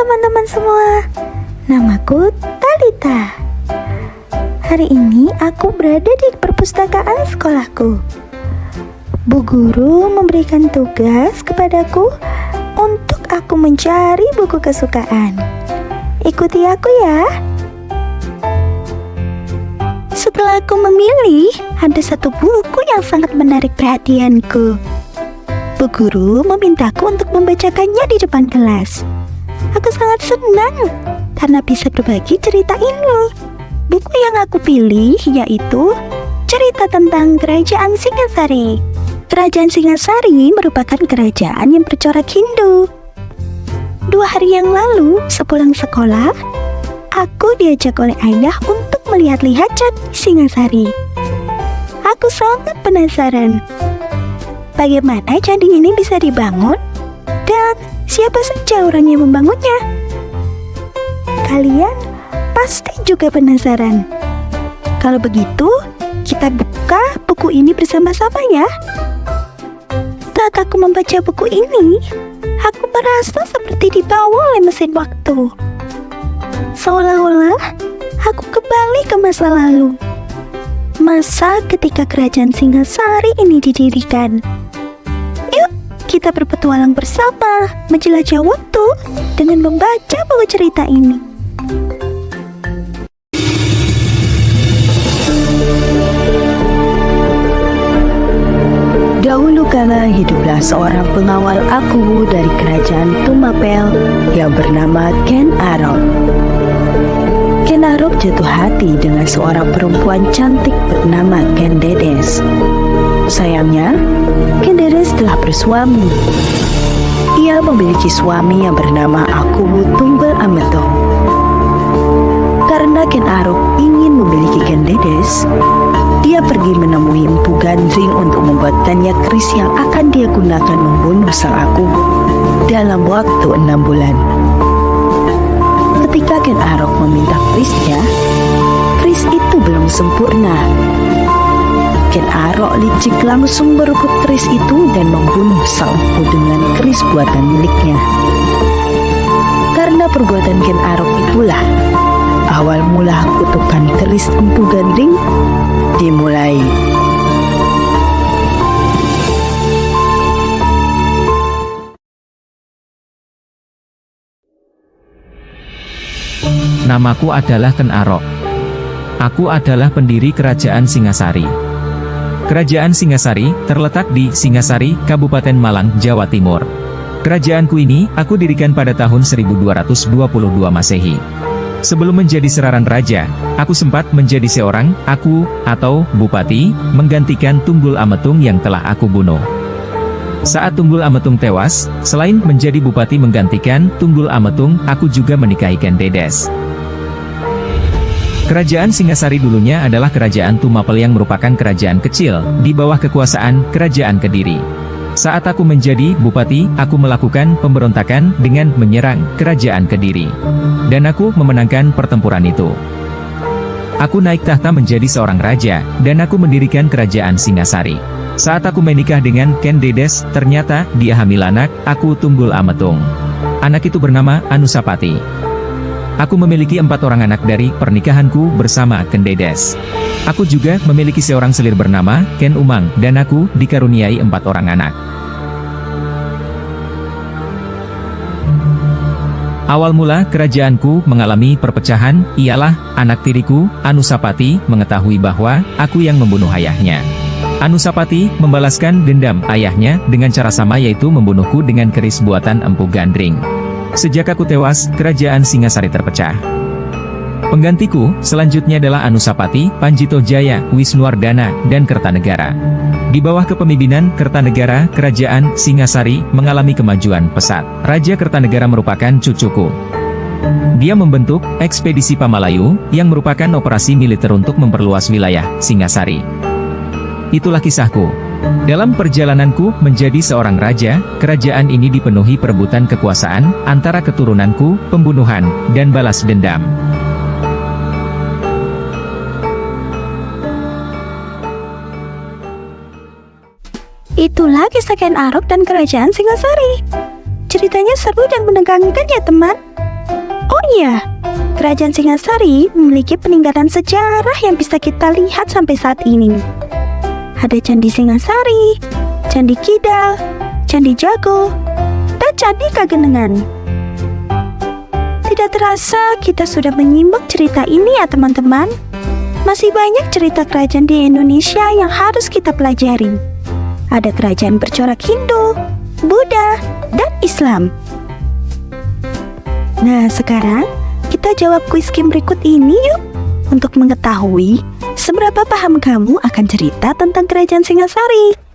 teman-teman semua, namaku Talita. Hari ini aku berada di perpustakaan sekolahku. Bu guru memberikan tugas kepadaku untuk aku mencari buku kesukaan. Ikuti aku ya. Setelah aku memilih, ada satu buku yang sangat menarik perhatianku. Bu guru memintaku untuk membacakannya di depan kelas. Aku sangat senang karena bisa berbagi cerita ini. Buku yang aku pilih yaitu cerita tentang Kerajaan Singasari. Kerajaan Singasari merupakan kerajaan yang bercorak Hindu. 2 hari yang lalu, sepulang sekolah, aku diajak oleh ayah untuk melihat-lihat Candi Singasari. Aku sangat penasaran. Bagaimana candi ini bisa dibangun? Dan siapa saja orang yang membangunnya? Kalian pasti juga penasaran. Kalau begitu, kita buka buku ini bersama-sama ya. Saat aku membaca buku ini, aku merasa seperti dibawa oleh mesin waktu. Seolah-olah aku kembali ke masa lalu. Masa ketika kerajaan Singasari ini didirikan. Yuk, kita berpetualang bersama, menjelajah waktu dengan membaca buku cerita ini. Dahulu kala hiduplah seorang pengawal aku dari kerajaan Tumapel yang bernama Ken Arok. Ken Arok jatuh hati dengan seorang perempuan cantik bernama Ken Dedes. Sayangnya, Ken Dedes telah bersuami. Ia memiliki suami yang bernama Akubu Tumbal Ametong. Karena Ken Arok ingin memiliki Ken Dedes, dia pergi menemui Empu Gandring untuk membuatkannya keris yang akan dia gunakan membunuh sang Akubu dalam waktu 6 bulan. Ketika Ken Arok meminta kerisnya, keris itu belum sempurna. Ken Arok licik langsung merebut keris itu dan membunuh sang empu dengan keris buatan miliknya. Karena perbuatan Ken Arok itulah awal mula kutukan keris Empu Gandring dimulai. Namaku adalah Ken Arok. Aku adalah pendiri Kerajaan Singasari. Kerajaan Singasari terletak di Singasari, Kabupaten Malang, Jawa Timur. Kerajaanku ini aku dirikan pada tahun 1222 Masehi. Sebelum menjadi seraran raja, aku sempat menjadi seorang atau bupati, menggantikan Tunggul Ametung yang telah aku bunuh. Saat Tunggul Ametung tewas, selain menjadi bupati menggantikan Tunggul Ametung, aku juga menikahi Ken Dedes. Kerajaan Singasari dulunya adalah kerajaan Tumapel yang merupakan kerajaan kecil, di bawah kekuasaan Kerajaan Kediri. Saat aku menjadi bupati, aku melakukan pemberontakan dengan menyerang Kerajaan Kediri. Dan aku memenangkan pertempuran itu. Aku naik tahta menjadi seorang raja, dan aku mendirikan Kerajaan Singasari. Saat aku menikah dengan Ken Dedes, ternyata dia hamil anak, aku Tunggul Ametung. Anak itu bernama Anusapati. Aku memiliki 4 orang anak dari pernikahanku bersama Ken Dedes. Aku juga memiliki seorang selir bernama Ken Umang, dan aku dikaruniai 4 orang anak. Awal mula kerajaanku mengalami perpecahan, ialah anak tiriku, Anusapati, mengetahui bahwa aku yang membunuh ayahnya. Anusapati membalaskan dendam ayahnya dengan cara sama, yaitu membunuhku dengan keris buatan Empu Gandring. Sejak aku tewas, kerajaan Singasari terpecah. Penggantiku selanjutnya adalah Anusapati, Panjito Jaya, Wisnuwardana, dan Kertanegara. Di bawah kepemimpinan Kertanegara, kerajaan Singasari mengalami kemajuan pesat. Raja Kertanegara merupakan cucuku. Dia membentuk ekspedisi Pamalayu, yang merupakan operasi militer untuk memperluas wilayah Singasari. Itulah kisahku. Dalam perjalananku menjadi seorang raja, kerajaan ini dipenuhi perebutan kekuasaan antara keturunanku, pembunuhan, dan balas dendam. Itulah kisah Ken Arok dan Kerajaan Singasari. Ceritanya seru dan menegangkan ya teman. Oh iya, Kerajaan Singasari memiliki peninggalan sejarah yang bisa kita lihat sampai saat ini. Ada Candi Singasari, Candi Kidal, Candi Jago, dan Candi Kagenengan. Tidak terasa kita sudah menyimak cerita ini ya teman-teman. Masih banyak cerita kerajaan di Indonesia yang harus kita pelajari. Ada kerajaan bercorak Hindu, Buddha, dan Islam. Nah, sekarang kita jawab kuis game berikut ini yuk, untuk mengetahui seberapa paham kamu akan cerita tentang Kerajaan Singasari.